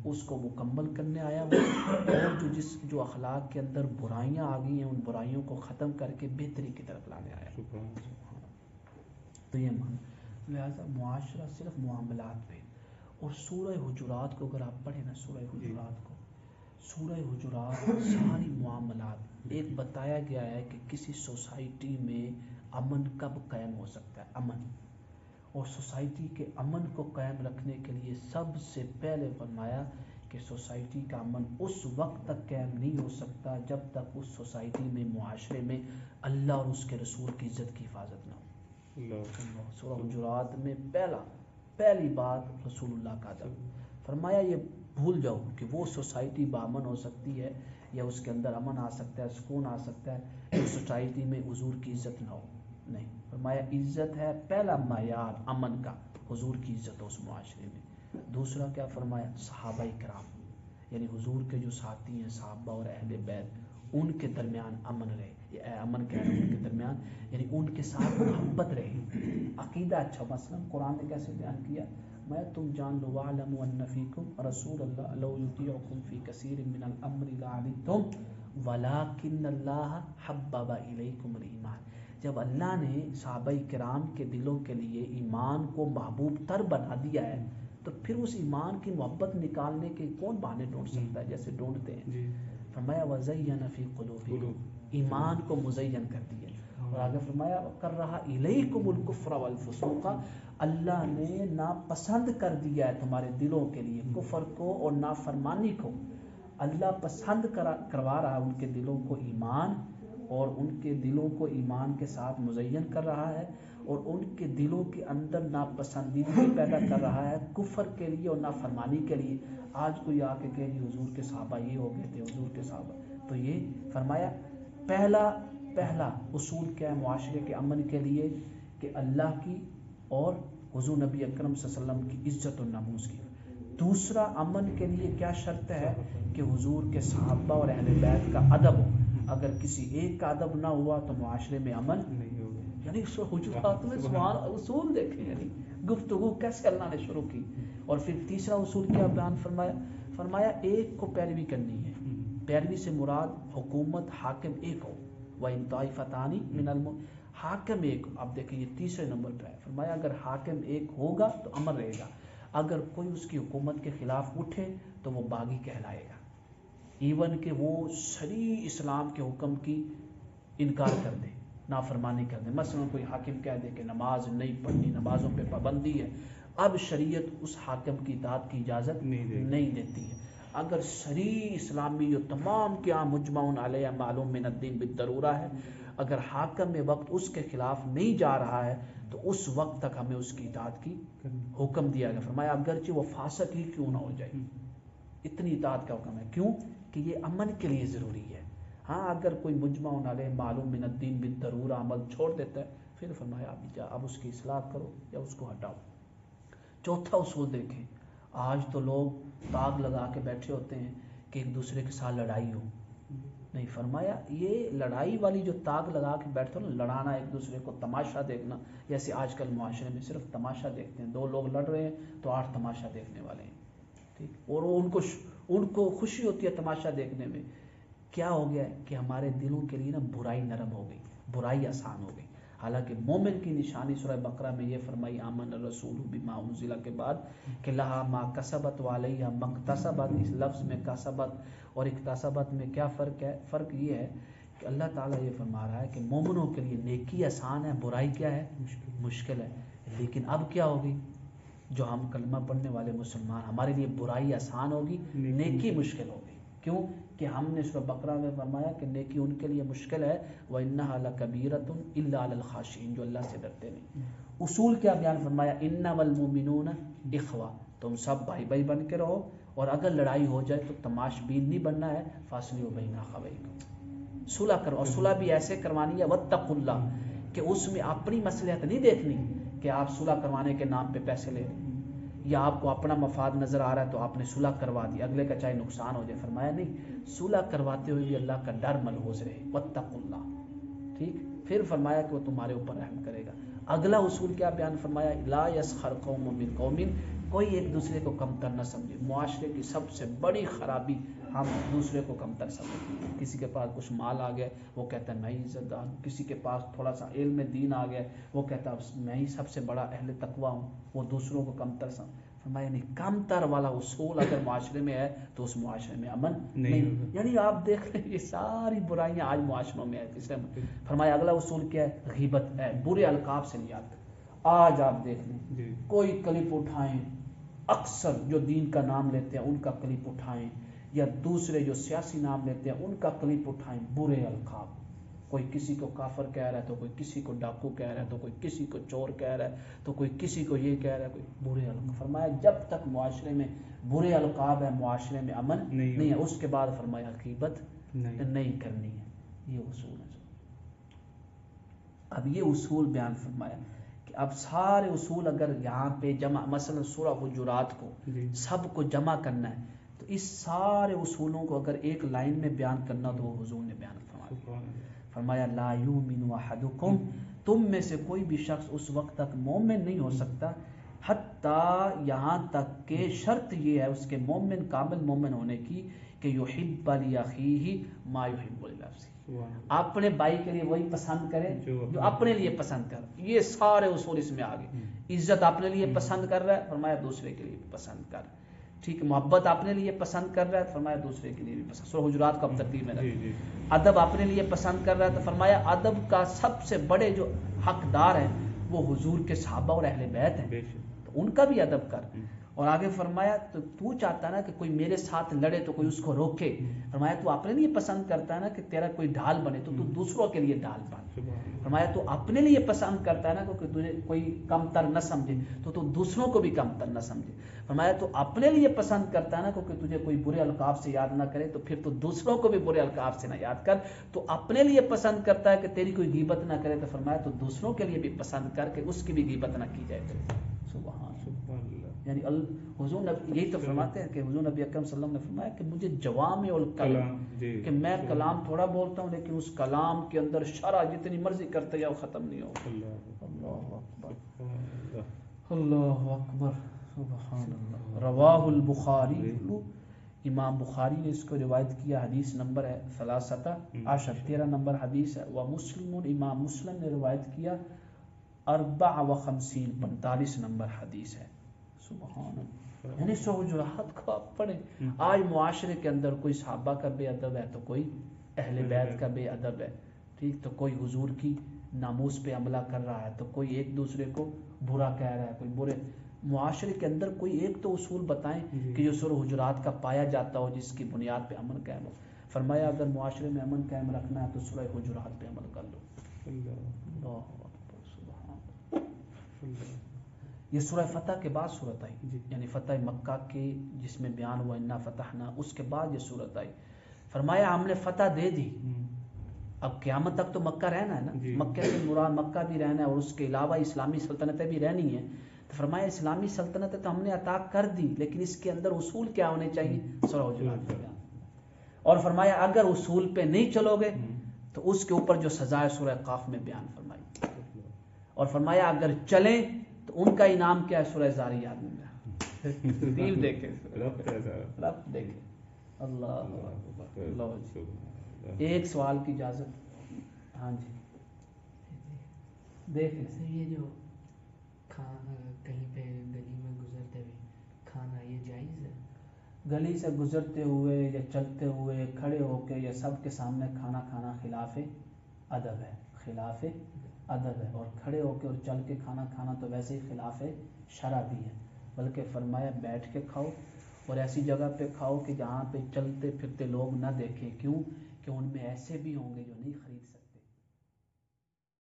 اس کو مکمل کرنے آیا ہوں، اور جو اخلاق کے اندر برائیاں آ گئی ہیں ان برائیوں کو ختم کر کے بہتری کی طرف لانے آیا ہوں۔ تو یہ مان لہٰذا معاشرہ صرف معاملات پہ، اور سورہ حجرات کو اگر آپ پڑھیں نا، سورہ حجرات ساری معاملات، ایک بتایا گیا ہے کہ کسی سوسائٹی میں امن کب قائم ہو سکتا ہے، امن، اور سوسائٹی کے امن کو قائم رکھنے کے لیے سب سے پہلے فرمایا کہ سوسائٹی کا امن اس وقت تک قائم نہیں ہو سکتا جب تک اس سوسائٹی میں، معاشرے میں اللہ اور اس کے رسول کی عزت کی حفاظت نہ ہو۔ سورہ حجرات میں پہلی بات رسول اللہ کا ادب، فرمایا یہ بھول جاؤ کہ وہ سوسائٹی بامن ہو سکتی ہے یا اس کے اندر امن آ سکتا ہے، سکون آ سکتا ہے، اس سوسائٹی میں حضور کی عزت نہ ہو، نہیں۔ فرمایا عزت ہے پہلا معیار امن کا، حضور کی عزت ہو اس معاشرے میں۔ دوسرا کیا فرمایا؟ صحابہ کرام، یعنی حضور کے جو ساتھی ہیں، صحابہ اور اہل بیت، ان کے درمیان امن رہے، امن کہہ رہا ہوں، ان کے درمیان یعنی ان کے ساتھ محبت رہے، عقیدہ اچھا۔ مثلا قرآن نے کیسے بیان کیا؟ میں تم جان لو وَاعْلَمُوا أَنَّ فِيكُمْ رسول اللہ لو يُطِيعُكُمْ فِي كَثِيرٍ مِّنَ الْأَمْرِ لَعَنِتُّمْ وَلَٰكِنَّ اللَّهَ حَبَّبَ إِلَيْكُمُ الْإِيمَانَ۔ جب اللہ نے صحابہ کرام کے دلوں کے لیے ایمان کو محبوب تر بنا دیا ہے تو پھر اس ایمان کی محبت نکالنے کے کون بہانے ڈھونڈ سکتا ہے جیسے ڈھونڈتے ہیں۔ فرمایا وَزَيَّنَ فِي قُلُوبِكُمْ، ایمان کو مزین کر دیا، اور آگے فرمایا وَكَرَّهَ إِلَيْكُمُ الْكُفْرَ وَالْفُسُوقَ، اللہ نے ناپسند کر دیا ہے تمہارے دلوں کے لیے کفر کو اور نافرمانی کو۔ اللہ پسند کروا رہا ہے ان کے دلوں کو ایمان، اور ان کے دلوں کو ایمان کے ساتھ مزین کر رہا ہے، اور ان کے دلوں کے اندر ناپسندیدگی پیدا کر رہا ہے کفر کے لیے اور نافرمانی کے لیے۔ آج کوئی آ کے کہ حضور کے صحابہ یہ ہو گئے تھے، حضور کے صحابہ، تو یہ فرمایا پہلا اصول کیا ہے معاشرے کے امن کے لیے؟ کہ اللہ کی اور حضور نبی اکرم صلی اللہ علیہ وسلم کی عزت و ناموس کی۔ دوسرا امن کے لیے کیا شرط ہے؟ کہ حضور کے صحابہ اور اہل بیت کا ادب ہو۔ اگر کسی ایک کا ادب نہ ہوا تو معاشرے میں امن نہیں ہوگا۔ یعنی حجرات میں سوال اصول دیکھیں، یعنی گفتگو کیسے اللہ نے شروع کی۔ اور پھر تیسرا اصول کیا بیان فرمایا؟ فرمایا ایک کو پیروی کرنی ہے، پیروی سے مراد حکومت، حاکم ایک ہو، وَإِن طَائِفَتَانِ مِنَ الْمُؤْمِنِينَ، حاکم ایک، اب دیکھیں یہ تیسرے نمبر پہ ہے۔ فرمایا اگر حاکم ایک ہوگا تو امن رہے گا، اگر کوئی اس کی حکومت کے خلاف اٹھے تو وہ باغی کہلائے گا، ایون کہ وہ صریح اسلام کے حکم کی انکار کر دے، نافرمانی کر دے۔ مثلا کوئی حاکم کہہ دے کہ نماز نہیں پڑھنی، نمازوں پہ پابندی ہے، اب شریعت اس حاکم کی اطاعت کی اجازت نہیں دیتی ہے۔ اگر صریح اسلامی جو تمام کے یہاں مجمع علیہ معلوم من الدین بالضرورہ ہے، اگر حاکم میں وقت اس کے خلاف نہیں جا رہا ہے تو اس وقت تک ہمیں اس کی اطاعت کی حکم دیا گیا۔ فرمایا اگرچہ وہ فاسق ہی کیوں نہ ہو جائے، اتنی اطاعت کا حکم ہے۔ کیوں؟ کہ یہ امن کے لیے ضروری ہے۔ ہاں اگر کوئی مجمع علیہ معلوم من الدین بالضرورہ عمل چھوڑ دیتا ہے پھر فرمایا اب اس کی اصلاح کرو یا اس کو ہٹاؤ۔ چوتھا اصول دیکھیں، آج تو لوگ تاغ لگا کے بیٹھے ہوتے ہیں کہ ایک دوسرے کے ساتھ لڑائی ہو، نہیں۔ فرمایا یہ لڑائی والی جو تاغ لگا کے بیٹھتے ہو نا، لڑانا ایک دوسرے کو، تماشا دیکھنا، جیسے آج کل معاشرے میں صرف تماشا دیکھتے ہیں، دو لوگ لڑ رہے ہیں تو 8 تماشا دیکھنے والے ہیں، ٹھیک، اور ان کو خوشی ہوتی ہے تماشا دیکھنے میں۔ کیا ہو گیا ہے کہ ہمارے دلوں کے لیے نا برائی نرم ہو گئی، برائی آسان ہو گئی۔ حالانکہ مومن کی نشانی سورہ بقرہ میں یہ فرمائی آمن الرسول بما انزل کے بعد کہ لہا ما کسبت وعلیہا ما اکتسبت، اس لفظ میں کسبت اور اکتسبت میں کیا فرق ہے؟ فرق یہ ہے کہ اللہ تعالیٰ یہ فرما رہا ہے کہ مومنوں کے لیے نیکی آسان ہے، برائی کیا ہے؟ مشکل ہے۔ لیکن اب کیا ہوگی؟ جو ہم کلمہ پڑھنے والے مسلمان، ہمارے لیے برائی آسان ہوگی، نیکی مشکل ہوگی۔ کیوں؟ کہ ہم نے سورہ بقرہ میں فرمایا کہ نیکی ان کے لیے مشکل ہے، وَإِنَّهَا لَكَبِيرَةٌ إِلَّا عَلَى الْخَاشِعِينَ، جو اللہ سے ڈرتے نہیں۔ اصول کیا بیان فرمایا؟ إِنَّمَا الْمُؤْمِنُونَ إِخْوَةٌ، تم سب بھائی بھائی بن کے رہو، اور اگر لڑائی ہو جائے تو تماش بین نہیں بننا ہے، فَأَصْلِحُوا بَيْنَ أَخَوَيْكُمْ، صلح کرو، اور صلح بھی ایسے کروانی ہے وَاتَّقُوا اللَّهَ، کہ اس میں اپنی مصلحت نہیں دیکھنی کہ آپ صلح کروانے کے نام پہ پیسے لے لیں، یا آپ کو اپنا مفاد نظر آ رہا ہے تو آپ نے صلح کروا دی، اگلے کا چاہے نقصان ہو جائے۔ فرمایا نہیں، صلح کرواتے ہوئے بھی اللہ کا ڈر ملحوظ رہے، واتقوا اللہ، ٹھیک۔ پھر فرمایا کہ وہ تمہارے اوپر رحم کرے گا۔ اگلا اصول کیا بیان فرمایا؟ لا یسخر قوم من قوم، کوئی ایک دوسرے کو کمتر نہ سمجھے. معاشرے کی سب سے بڑی خرابی ہم دوسرے کو کمتر سمجھتے ہیں. کسی کے پاس کچھ مال آ گیا وہ کہتا ہے میں ہی عزت دار ہوں, کسی کے پاس تھوڑا سا علم دین آ گیا وہ کہتا ہے میں ہی سب سے بڑا اہل تقوی ہوں, وہ دوسروں کو کمتر فرمایا نہیں. کمتر والا اصول اگر معاشرے میں ہے تو اس معاشرے میں امن نہیں. یعنی آپ دیکھ لیں یہ ساری برائیاں آج معاشروں میں ہے. فرمایا اگلا اصول کیا ہے؟ غیبت ہے, برے القاب سے نہیں آتے. آج آپ دیکھ لیں کوئی کلپ اٹھائیں, اکثر جو دین کا نام لیتے ہیں ان کا کلپ اٹھائیں, یا دوسرے جو سیاسی نام لیتے ہیں ان کا کلپ اٹھائیں, برے القاب. کوئی کسی کو کافر کہہ رہا ہے تو کوئی کسی کو ڈاکو کہہ رہا ہے تو کوئی کسی کو چور کہہ رہا ہے تو کوئی کسی کو یہ کہہ رہا ہے, کوئی برے القاب. فرمایا جب تک معاشرے میں برے القاب ہے معاشرے میں امن نہیں ہے. اس کے بعد فرمایا غیبت نہیں کرنی ہے. یہ اصول ہے. اب یہ اصول بیان فرمایا کہ اب سارے اصول اگر یہاں پہ جمع, مثلا سورہ حجرات کو سب کو جمع کرنا ہے تو اس سارے اصولوں کو اگر ایک لائن میں بیان کرنا تو وہ حضور نے بیان فرمایا لا یؤمن احدکم, تم میں سے کوئی بھی شخص اس وقت تک مومن نہیں ہو سکتا حتیٰ یہاں تک کہ شرط یہ ہے اس کے مومن کامل مومن ہونے کی کہ یحب لاخیہ ما یحب لنفسہ, اپنے بھائی کے لیے وہی پسند کرے جو اپنے لیے پسند کر. یہ سارے اصول اس میں آ گئے. عزت اپنے لیے پسند کر رہا ہے فرمایا دوسرے کے لیے بھی پسند کر. ٹھیک ہے, محبت اپنے لیے پسند کر رہا ہے فرمایا دوسرے کے لیے بھی پسند. سورہ حجرات کو اب ترتیب میں رکھیں. ادب اپنے لیے پسند کر رہا ہے تو فرمایا ادب کا سب سے بڑے جو حقدار ہیں وہ حضور کے صحابہ اور اہل بیت ہیں, تو ان کا بھی ادب کر. اور آگے فرمایا تو چاہتا ہے نا کہ کوئی میرے ساتھ لڑے تو کوئی اس کو روکے. فرمایا تو اپنے لیے پسند کرتا ہے نا کہ تیرا کوئی ڈھال بنے تو دوسروں کے لیے ڈھال بن. فرمایا تو اپنے لیے پسند کرتا ہے نا کہ تجھے کوئی کمتر نہ سمجھے تو دوسروں کو بھی کمتر نہ سمجھے. فرمایا تو اپنے لیے پسند کرتا ہے نا کہ تجھے کوئی برے القاب سے یاد نہ کرے تو پھر تو دوسروں کو بھی برے القاب سے نہ یاد کر. تو اپنے لیے پسند کرتا ہے کہ تیری کوئی غیبت نہ کرے تو فرمایا تو دوسروں کے لیے بھی پسند کر کے اس کی بھی غیبت نہ کی جائے. سبحان یعنی حضور یہی تو فرماتے ہیں کہ حضور نبی اکرم صلی اللہ علیہ وسلم نے فرمایا کہ مجھے جوامع الکلم, کہ میں کلام تھوڑا بولتا ہوں لیکن اس کلام کے اندر شرح جتنی مرضی کرتے جاؤ ختم نہیں ہوگا. اللہ اکبر اللہ اکبر سبحان اللہ. رواہ البخاری, امام بخاری نے اس کو روایت کیا, حدیث نمبر ہے 13 نمبر حدیث ہے. ومسلم, امام مسلم نے روایت کیا 45 نمبر حدیث ہے. سبحان اللہ. یعنی سورہ حجرات کو آپ پڑھیں. آج معاشرے کے اندر کوئی صحابہ کا بے ادب ہے تو کوئی اہل بیت کا بے ادب ہے, ٹھیک, تو کوئی حضور کی ناموس پہ عملہ کر رہا ہے تو کوئی ایک دوسرے کو برا کہہ رہا ہے, کوئی برے. معاشرے کے اندر کوئی ایک تو اصول بتائیں کہ جو سورہ حجرات کا پایا جاتا ہو جس کی بنیاد پہ امن قائم ہو. فرمایا اگر معاشرے میں امن قائم رکھنا ہے تو سورہ حجرات پہ عمل کر لو. اللہ اکبر سبحان اللہ. یہ سورہ فتح کے بعد صورت آئی, یعنی فتح مکہ کے جس میں بیان ہوا انا فتحنا, اس کے بعد یہ صورت آئی. فرمایا ہم نے فتح دے دی, اب قیامت تک تو مکہ رہنا ہے نا, مکہ سے مراد مکہ بھی رہنا ہے اور اس کے علاوہ اسلامی سلطنتیں بھی رہنی ہیں. تو فرمایا اسلامی سلطنتیں تو ہم نے عطا کر دی لیکن اس کے اندر اصول کیا ہونے چاہیے, سورہ حجرات میں. اور فرمایا اگر اصول پہ نہیں چلو گے تو اس کے اوپر جو سزا ہے سورہ قاف میں بیان فرمائی. اور فرمایا اگر چلیں تو ان کا انعام کیا ہے, سورہ زاریات میں. ترتیب دیکھیں, رب دیکھیں. اللہ. ایک سوال کی اجازت. ہاں جی دیکھیں سر, یہ جو کھانا کہیں پہ گلی میں گزرتے ہوئے کھانا یہ جائز ہے؟ گلی سے گزرتے ہوئے یا چلتے ہوئے کھڑے ہو کے یا سب کے سامنے کھانا کھانا خلاف ادب ہے, خلاف ادب ہے. اور کھڑے ہو کے اور چل کے کھانا کھانا تو ویسے ہی خلاف شرع بھی ہے. بلکہ فرمایا بیٹھ کے کھاؤ اور ایسی جگہ پہ کھاؤ کہ جہاں پہ چلتے پھرتے لوگ نہ دیکھیں. کیوں کہ ان میں ایسے بھی ہوں گے جو نہیں خرید سکتے.